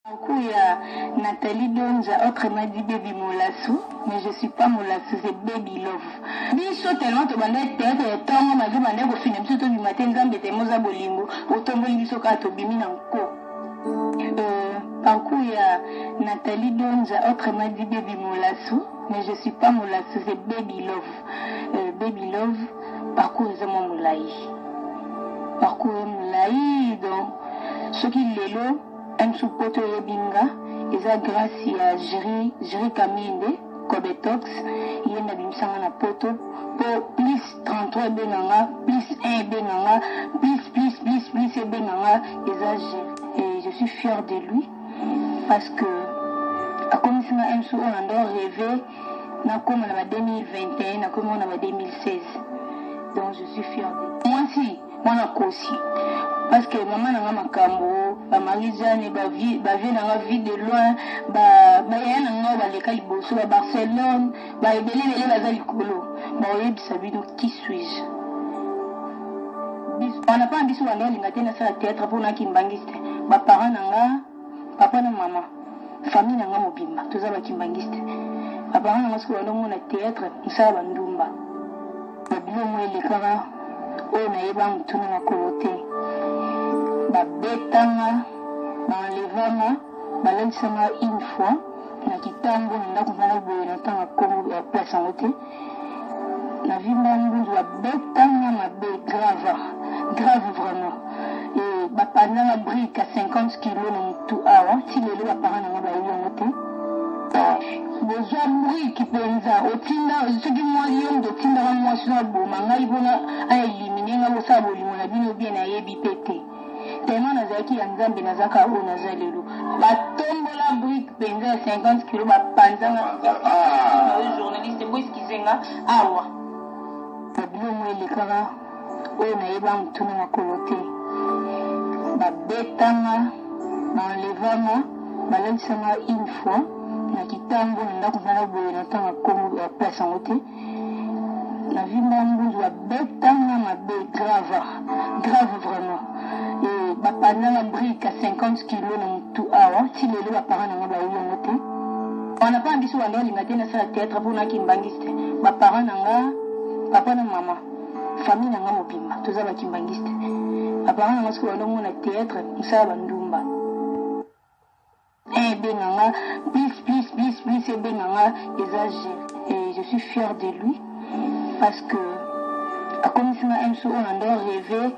Kuya Nathalie Donza, autrement dit Baby Molassou, mais je suis pas Molassou, c'est Baby Love. Biso tellement te bandait tête et tant malgré bandait au film tout du matin nzambe te moza bolingo otomboli biso ka to bimi na nko. Kuya Nathalie Donza, autrement dit Baby Molassou, mais je suis pas Molassou, c'est Baby Love. Baby Love, parcours mon moulai. Parcours moulai donc ce qui l'élo un sous-poto yebinga, eza grâce à Jiri Kaminde, Kobetox, yena bimsanga na poto, pour plus 33 benanga, plus 1 benanga, plus benanga, eza Jiri. Et je suis fière de lui, parce que, à comme si un sou, on a rêvé, na comme on a 2021, na comme on a 2016. Donc je suis fière de lui. Moi aussi, moi aussi. Parce que maman n'a pas makambo, ba Marie-Jeanne, ba vie n'a vie de loin, ba ya n'a pas l'école bosso, ba Barcelone, ba ebele la zalikolo. Ba oyebi sabido qui suis-je? On n'a pas ambition à l'ingate na sa théâtre pour na kimbangiste. Ba parents nanga, papa na maman, famille nanga mobimba, tous ba kimbangiste. Ba parents nanga siko na théâtre, nsa ba ndumba. Ba bilo mo elekara, o na yeba mutuna na kolote. Babetanga, banlevanga, balansanga une fois, na kitambo nda kumana boye na tanga komo ya place en côté. Na vimba ngunzu babetanga mabe grave vraiment. Et bapana brique à 50 kg na tout awa, si lelo bapara na ba yongo te. Besoin bruit qui penza otinda ce qui moi lion de tinda moi sur boma ngai bona a éliminer nga bosa bolimo na bino bien na yebi pété. Tellement nazaki ya nzambe nazaka o nazalelo batombola brique penza 50 kg bapanzanga journaliste boys kizenga awa babilo mo elekara o nayeba mutuna na kolote babetanga banlevanga balansanga une fois na kitambo nda kumana boye na tanga komo ya place en côté la vie m'embouge babetanga mabe grave vraiment. Et bapana brique à 50 kg na tout awa si lelo bapara na ba yongo te. On n'a pas ambition à l'ingate na sa théâtre pour na kimbangiste. Bapara nanga, papa na maman, famille nanga mobimba, tous ba kimbangiste. Bapara nanga siko na théâtre, nsa ba ndumba. Benanga, plus benanga, exagère. Et je suis fière de lui parce que à comme si un sou on a rêvé.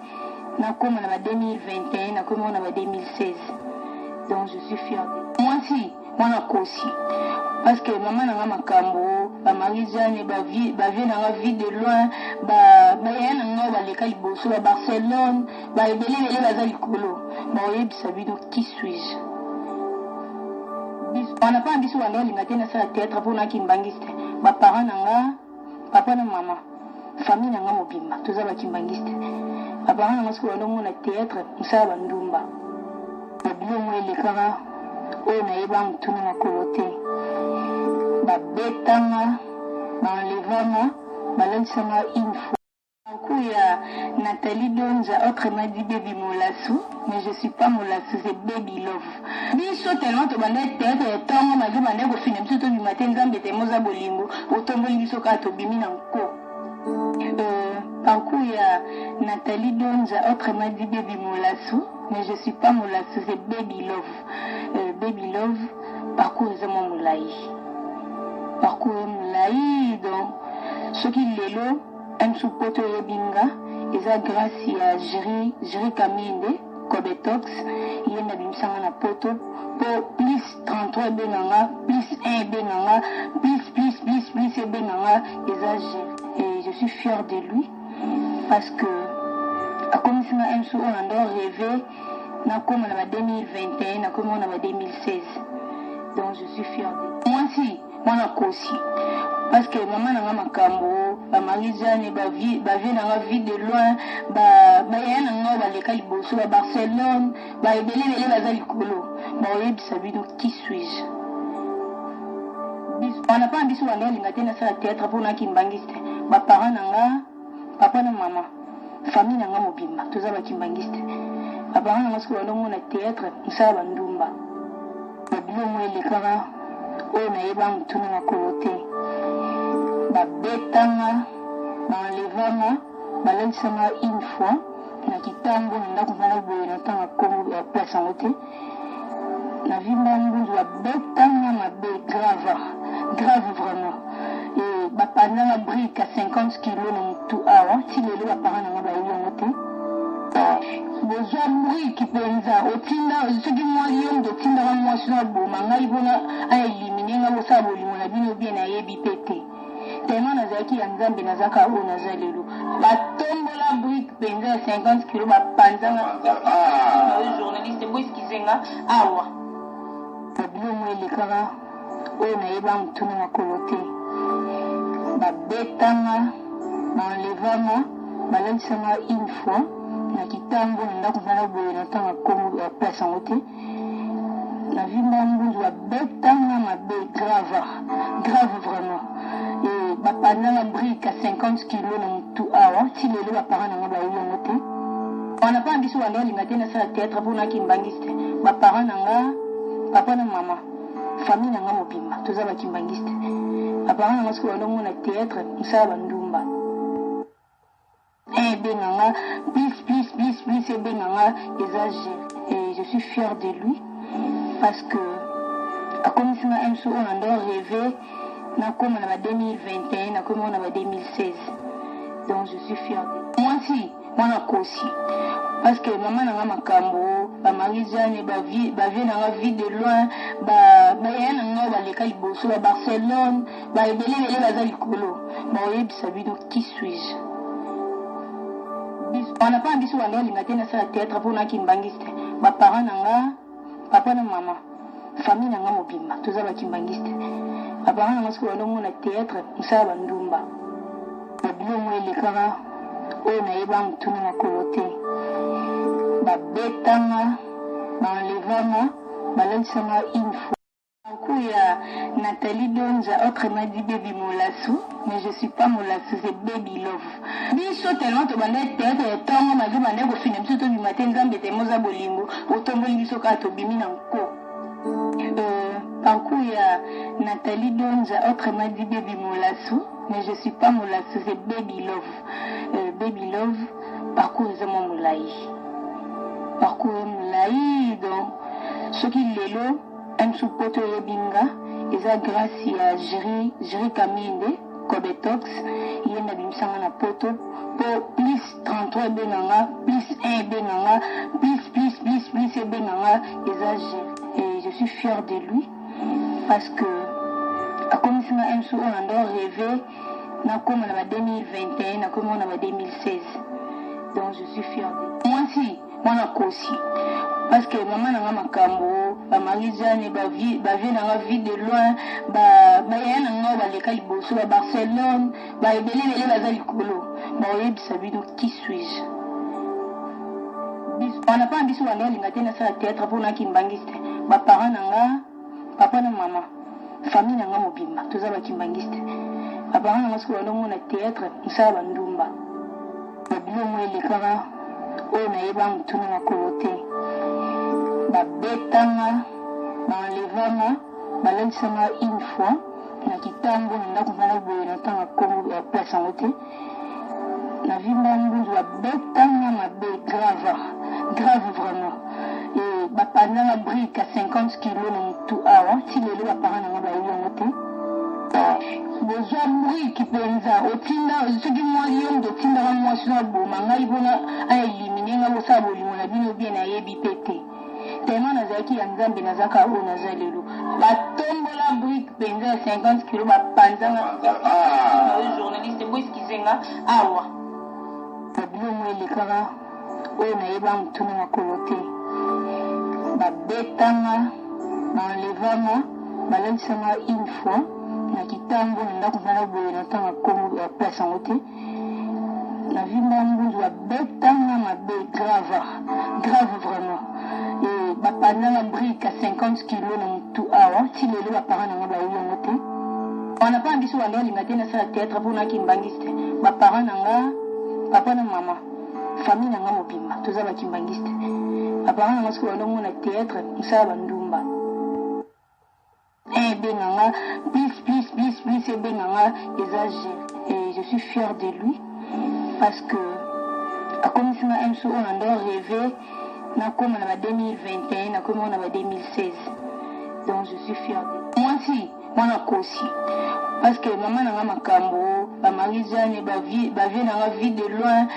Na comme on a 2021, na comme on a 2016. Donc je suis fière de lui. Moi aussi, moi aussi. Parce que maman n'a pas makambo, ba Marie-Jeanne, ba vie n'a vie de loin, ba ya n'a pas l'école bosso, ba Barcelone, ba ebele la zalikolo. Ba oyebi sabido qui suis-je? On n'a pas ambition à l'ingate na sa théâtre pour na kimbangiste. Ba parents nanga, papa na maman, famille nanga mobimba, tous ba kimbangiste. Abana nanga siko na théâtre, nsa ba ndumba. Babilo mo elekara, o na yeba mutuna na kolote. Babetanga, banlevanga, balansanga une fois. Kuya Nathalie Donza, autrement dit Baby Molassou, mais je suis pas Molassou, c'est Baby Love. Biso tellement te bandait tête et tant malgré bandait au film tout du matin nzambe te moza bolingo, otomboli biso ka to bimi na nko. Kuya Nathalie Donza, autrement dit Baby Molassou, mais je suis pas Molassou, c'est Baby Love. Baby Love, parcours mon moulai. Parcours moulai, donc ce qui l'élo, un sous-poto yebinga, eza grâce à Jiri Kaminde, Kobetox, yena bimsanga na poto, pour plus 33 benanga, plus 1 benanga, plus benanga, eza Jiri. Et je suis fière de lui. Parce que, à comme si un sou, on a rêvé, na comme on a 2021, na comme on a 2016. Donc je suis fière de lui. Moi aussi, moi aussi. Parce que maman n'a pas makambo, ba Marie-Jeanne, ba vie n'a vie de loin, ba ya n'a pas l'école bosso, ba Barcelone, ba ebele la zalikolo. Ba oyebi sabido qui suis-je? On n'a pas ambition à l'ingate na sa théâtre pour na kimbangiste. Ba parents nanga, papa na maman, famille nanga mobimba, tous ba kimbangiste. Abana nanga siko na théâtre, nsa ba ndumba. babilongo elekaka oyo nayeba mutuna makolo te babetanga baenlevanga balatisanga une fois na kitambo na ndako mwana boye natanga kombo ya place yango te na vimba mbunzu babetanga mabe grave vraiment et bapanzanga brique à 50 kilos na mutu awa ti lelo bapara nanga bayebi yango te bozwa brique mpenza otinda soki mwali yo moto otindaka mwasi na boma ngai mpona aelimine nga bosala bolingo na bino bien nayebi mpe te tellement nazalaki ya nzambe nazaka oyo naza lelo batombola brique mpenza ya 50 kilo bapanzanga journaliste boeskizenga awa babilongo elekaka oyo nayeba mutuna makolo te babetanga baenlevanga balatisanga une fois na kitambo na ndako mwana boye natanga kombo ya place yango te na vimba mbunzu babetanga mabe grave vraiment et bapanzanga brique à 50 kilos na mutu awa ti lelo bapara nanga bayebi yango te wana mpa na biso wanda olinga te nasala théâtre mpo naki mbangisi te bapara nanga papa na mama famille nanga mobimba toza bakimbangisi te bapara nanga soki wanda omona théâtre mosala bandumba ebenganga plus ebenganga eza et je suis fière de lui parce que akomisinga mso oyo nando rêvé nakoma na ba 2021 nakoma na ba 2016 donc je suis fière de moi si mwana kosi parce que maman nanga makambo bamarizane bavie nanga vie de loin baya nanga baleka liboso ba Barcelone baebelebele baza likolo baoyebisa bino qui suis-je wana mpa na biso wanda olinga te nasala théâtre mpo naki mbangisi te bapara nanga papa na mama famille nanga mobimba toza bakimbangisi te bapara nanga soki wanda omona théâtre mosala bandumba babilongo elekaka oyo nayeba mutuna makolo te babetanga baenlevanga balatisanga une fois ya Nathalie Donza, autrement dit Baby Molassou, mais je suis pas Molassou, c'est Baby Love. Biso tellement to bande théâtre et tongo mazo bande ko film biso to du matin nzambe te moza bolingo otomboli biso ka to bimi na nko. Parcours ya Nathalie Donza, autrement dit Baby Molassou, mais je suis pas Molassou, c'est Baby Love. Baby Love, parcours za mo mulai. Parcours mulai donc ce qui lelo msupoto yebinga eza grâce ya Jiri Kaminde Kobetox yenda bimsanga na poto po plus 33 benanga plus 1 benanga plus benanga eza et je suis fière de lui parce que akomisinga msu oyo nando rêvé nakoma na ba 2021 nakoma na ba 2016 donc je suis fière de moi si mwana kosi parce que maman nanga makambo bamarizane bavie nanga vie de loin baya nanga baleka liboso ba Barcelone baebelebele baza likolo baoyebisa bino qui suis-je wana mpa na biso wanda olinga te nasala théâtre mpo naki mbangisi te bapara nanga papa na mama famille nanga mobimba toza bakimbangisi te bapara nanga soki wanda omona théâtre mosala bandumba babilongo elekaka oyo nayeba mutuna makolo te babetanga baenlevanga balatisanga une fois na kitambo na ndako mwana boye natanga kombo ya place yango te na vimba mbunzu babetanga mabe grave vraiment et bapanzanga brique à 50 kilos na mutu awa ti lelo bapara nanga bayebi yango te bozwa brique mpenza otinda soki mwali yo moto otindaka mwasi na boma ngai mpona aelimine nga bosala bolingo na bino bien nayebi mpe te tellement nazalaki ya nzambe nazaka oyo naza lelo batombola brique mpenza ya 50 kilo bapanzanga journaliste boeskizenga awa babilongo elekaka oyo nayeba mutuna makolo te babetanga baenlevanga balatisanga une fois na kitambo na ndako mwana boye natanga kombo ya place yango te na vimba mbunzu babetanga mabe grave vraiment et bapanzanga brique à 50 kilos na mutu awa ti lelo bapara nanga bayebi yango te wana mpa na biso wanda olinga te nasala théâtre mpo naki mbangisi te bapara nanga papa na mama famille nanga mobimba toza bakimbangisi te bapara nanga soki wanda omona théâtre mosala bandumba Benanga, plus Benanga, et je suis fière de lui parce que comme si on a rêvé, comme on a 2021, comme on a 2016. Donc je suis fière de lui. Moi aussi, moi aussi. Parce que maman n'a pas makambo, ba Marie-Jeanne, ba vie de loin,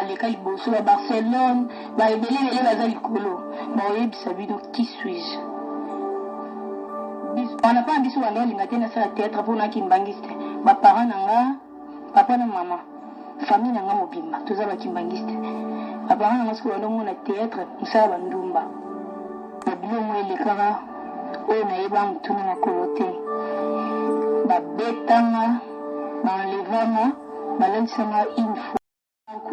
l'école Bosso, ba Barcelone, ba ebele bazali kolo. Ba oyebi donc qui suis-je? On n'a pas ambition à aller na sala théâtre pour na kimbangiste. Ba parents nanga, papa na maman, famille nanga mobimba, toza ba kimbangiste. Ba parents nanga siko ndo na théâtre, musala bandumba. Ba bilongo elekaka oyo na yeba mutuna na kolote. Babetanga, banlevanga, balansanga une fois.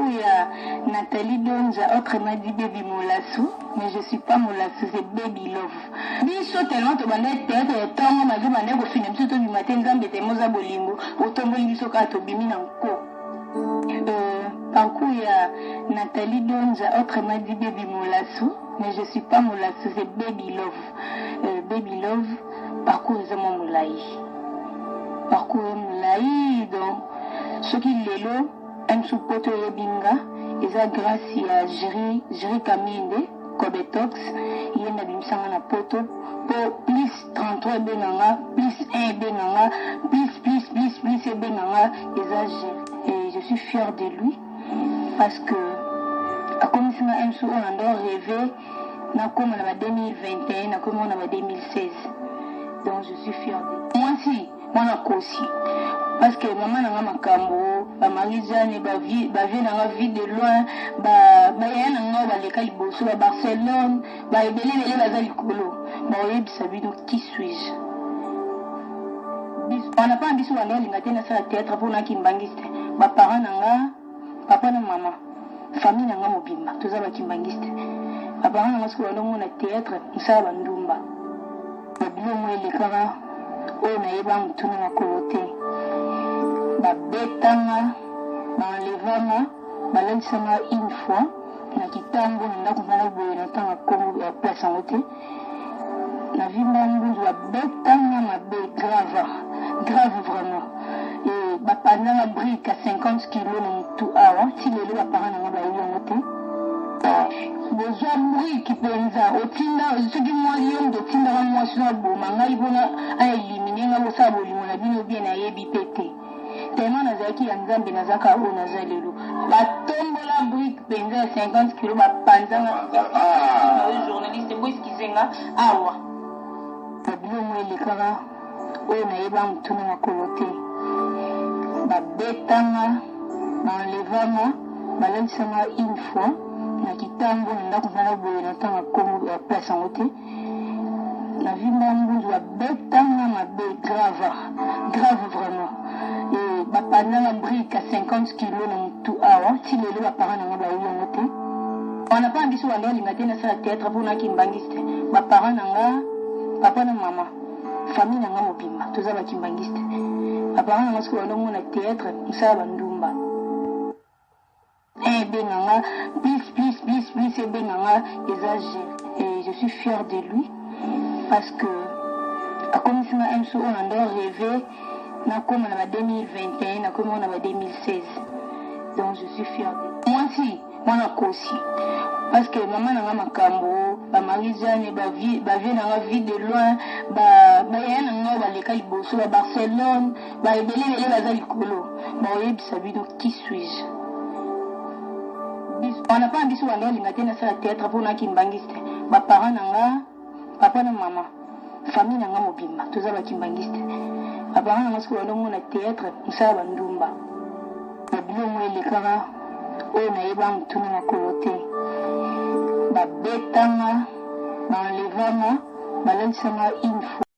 Il y a Nathalie Donja, autrement dit Baby Molassou, mais je ne suis pas Molassou, c'est Baby Love. Biso tellement to bandé théâtre et tango mazo bandé ko film biso to du matin nzambe te moza bolingo, otomboli biso ka to bimi na nko. Parcours il y a Nathalie Donja, autrement dit Baby Molassou, mais je ne suis pas Molassou, c'est Baby Love. Baby Love, parcours ils ont mon moulai. Parcours moulai, donc ce qui est là. Un sous-poto yebinga, eza grâce à Jiri Kaminde, Kobetox, yena bimsanga na poto, pour plus 33 benanga, plus 1 benanga, plus benanga, eza Jiri. Et je suis fière de lui, parce que, comme si un sou on a rêvé, comme on a 2021, comme on a 2016. Donc je suis fière de lui. Moi aussi, moi aussi. Parce que maman n'a pas makambo, ba Marie-Jeanne, ba vie de loin, ba l'école Bosso, ba Barcelone, ba ebele bazali kolo. Ba oyebi donc qui suis-je? On n'a pas ambition à aller na sala théâtre pour na kimbangiste. Ba parents nanga, papa na maman, famille nanga mobimba, toza ba kimbangiste. Ba parents nanga siko ndo na théâtre, musala bandumba. Ba bilongo elekaka oyo na yeba mutuna na kolote. Babetanga, banlevanga, balansanga une fois, na kitambo ndako mbala boye na tanga Congo ya place en côté. La vie mbungu babetanga mabe grave vraiment. Et bapanda brique à 50 kg na mutu awa, si lelo bapara na ba yango te. Besoin mourir qui penza otinda ce qui moi lion de tinda wa moi sur boma ngai bona a éliminer ngabo sa bolimo na bino bien na yebi pété. Tellement nazaki ya nzambe nazaka o nazalelo batombola brique penza 50 kg bapanzanga journaliste boy skizenga awa tabilo mo elekaka o na yeba mutuna na kolote babetanga banlevanga balansanga une fois na kitambo ndako mbala boye na tanga Congo ya place en côté. La vie mbungu babetanga mabe grave vraiment. Et bapanda brique à 50 kg na mutu awa, si lelo bapara na ba yango te. On n'a pas ambition à aller na sala théâtre pour na kimbangiste. Ba parents nanga, papa na maman, famille nanga mobimba, toza ba kimbangiste. Ba parents nanga siko ndo na théâtre, musala bandumba. Benanga, plus benanga, eza Jiri. Et je suis fière de lui parce que comme si un sou on a rêvé, comme on a 2021, comme on a 2016. Donc je suis fière de lui. Moi aussi, moi aussi. Parce que maman n'a pas makambo, ba Marie-Jeanne, ba vie de loin, ba l'école Bosso, ba Barcelone, ba ebele bazali kolo. Ba oyebi donc qui suis-je? On n'a pas ambition à aller na sala théâtre pour na kimbangiste. Ba parents nanga, papa na maman, famille nanga mobimba, toza ba kimbangiste. Ba parents nanga siko ndo na théâtre, musala bandumba. Ba bilongo elekaka oyo na yeba mutuna na kolote. Babetanga, banlevanga, balansanga une fois.